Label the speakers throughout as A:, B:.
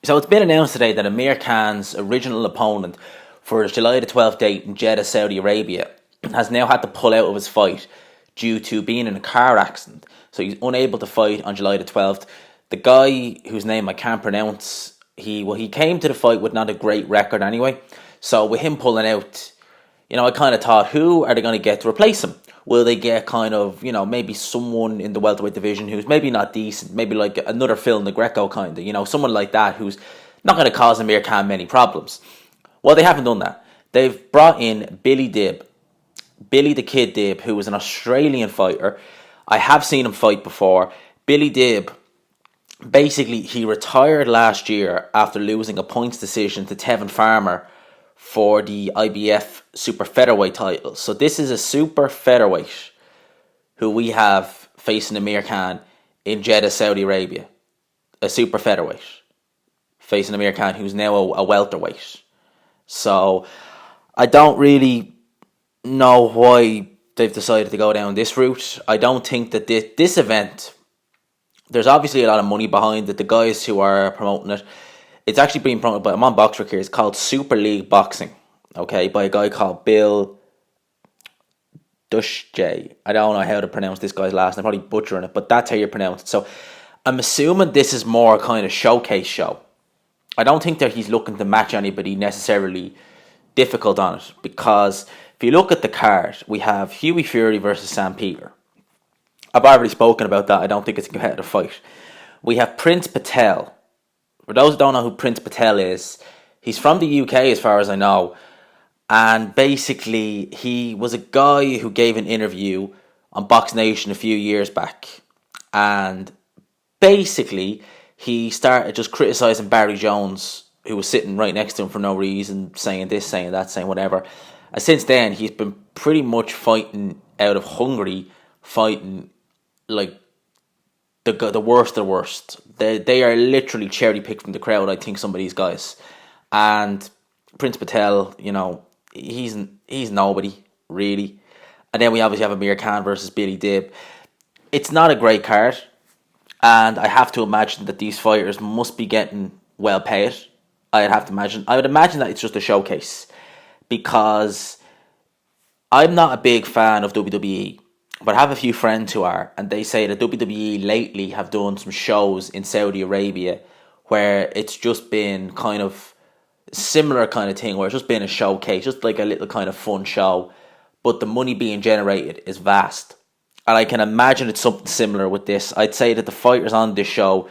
A: So it's been announced today that Amir Khan's original opponent for his July the 12th date in Jeddah, Saudi Arabia, has now had to pull out of his fight due to being in a car accident. So he's unable to fight on July the 12th. The guy whose name I can't pronounce, he came to the fight with not a great record anyway. So with him pulling out, I kind of thought, who are they going to get to replace him? Will they get kind of, maybe someone in the welterweight division who's maybe not decent, maybe like another Phil Negreco kind of, someone like that who's not going to cause Amir Khan many problems? Well, they haven't done that. They've brought in Billy the Kid Dib, who was an Australian fighter. I have seen him fight before. Billy Dib, basically, he retired last year after losing a points decision to Tevin Farmer for the IBF super featherweight title. So this is a super featherweight who we have facing Amir Khan in Jeddah, Saudi Arabia. A super featherweight facing Amir Khan, who's now a welterweight. So I don't really know why they've decided to go down this route. I don't think that this event, there's obviously a lot of money behind it. The guys who are promoting it, it's actually being promoted by, I'm on Box here, it's called Super League Boxing, okay, by a guy called Bill Dushjay. I don't know how to pronounce this guy's last name, I'm probably butchering it, but that's how you pronounce it. So I'm assuming this is more a kind of showcase show. I don't think that he's looking to match anybody necessarily difficult on it, because if you look at the card, we have Hughie Fury versus Sam Peter. I've already spoken about that. I don't think it's a competitive fight. We have Prince Patel. For those who don't know who Prince Patel is, he's from the UK as far as I know. And basically, he was a guy who gave an interview on Box Nation a few years back. And basically, he started just criticising Barry Jones, who was sitting right next to him for no reason, saying this, saying that, saying whatever. And since then, he's been pretty much fighting out of Hungary, fighting like the worst of the worst. They are literally cherry picked from the crowd, I think, some of these guys. And Prince Patel, he's nobody, really. And then we obviously have Amir Khan versus Billy Dib. It's not a great card. And I have to imagine that these fighters must be getting well paid. I would imagine that it's just a showcase. Because I'm not a big fan of WWE. But I have a few friends who are, and they say that WWE lately have done some shows in Saudi Arabia where it's just been kind of similar kind of thing, where it's just been a showcase, just like a little kind of fun show, but the money being generated is vast. And I can imagine it's something similar with this. I'd say that the fighters on this show,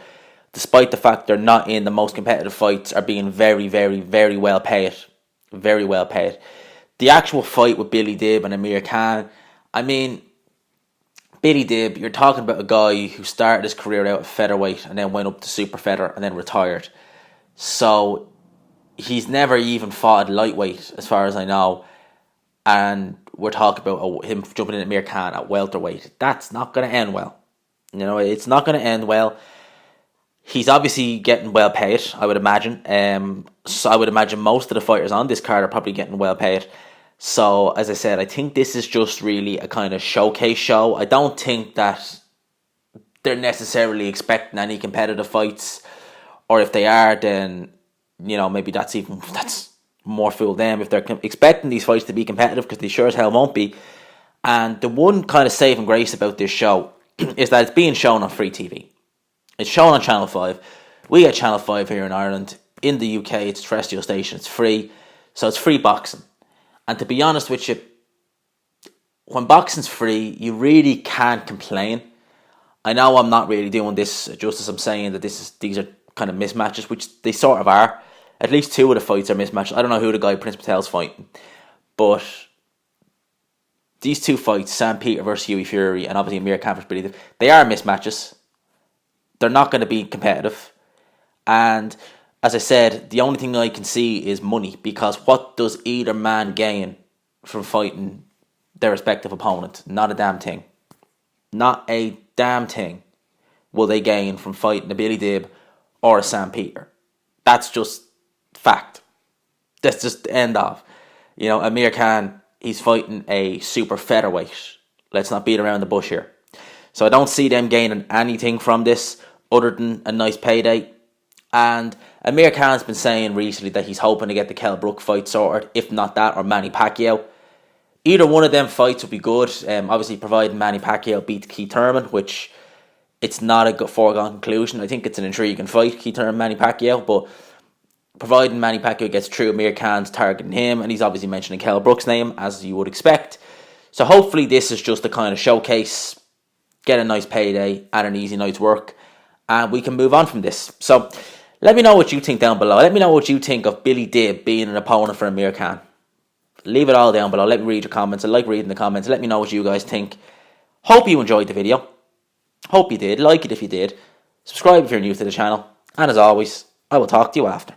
A: despite the fact they're not in the most competitive fights, are being very, very, very well paid. Very well paid. The actual fight with Billy Dib and Amir Khan, I mean, Billy Dib, you're talking about a guy who started his career out at featherweight and then went up to super feather and then retired. So he's never even fought at lightweight, as far as I know. And we're talking about him jumping in at Amir Khan at welterweight. That's not going to end well. It's not going to end well. He's obviously getting well paid, I would imagine. So I would imagine most of the fighters on this card are probably getting well paid. So, as I said, I think this is just really a kind of showcase show. I don't think that they're necessarily expecting any competitive fights. Or if they are, then, maybe that's more fool them. If they're expecting these fights to be competitive, because they sure as hell won't be. And the one kind of saving grace about this show is that it's being shown on free TV. It's shown on Channel 5. We get Channel 5 here in Ireland. In the UK, it's a terrestrial station. It's free. So it's free boxing. And to be honest with you, when boxing's free, you really can't complain. I know I'm not really doing this justice. I'm saying that these are kind of mismatches, which they sort of are. At least two of the fights are mismatches. I don't know who the guy Prince Patel's fighting. But these two fights, Sam Peter versus Hughie Fury, and obviously Amir Khan versus Billy Dib, they are mismatches. They're not going to be competitive. And as I said, the only thing I can see is money, because what does either man gain from fighting their respective opponent? Not a damn thing. Not a damn thing will they gain from fighting a Billy Dib or a Sam Peter. That's just fact. That's just the end of. Amir Khan, he's fighting a super featherweight. Let's not beat around the bush here. So I don't see them gaining anything from this other than a nice payday. And Amir Khan's been saying recently that he's hoping to get the Kell Brook fight sorted, if not that, or Manny Pacquiao. Either one of them fights would be good. Obviously, providing Manny Pacquiao beats Keith Thurman, which it's not a foregone conclusion. I think it's an intriguing fight, Keith Thurman, Manny Pacquiao, but providing Manny Pacquiao gets through, Amir Khan's targeting him, and he's obviously mentioning Kell Brook's name, as you would expect. So hopefully this is just a kind of showcase, get a nice payday and an easy night's work, and we can move on from this. So let me know what you think down below. Let me know what you think of Billy Dib being an opponent for Amir Khan. Leave it all down below. Let me read your comments. I like reading the comments. Let me know what you guys think. Hope you enjoyed the video. Hope you did. Like it if you did. Subscribe if you're new to the channel. And as always, I will talk to you after.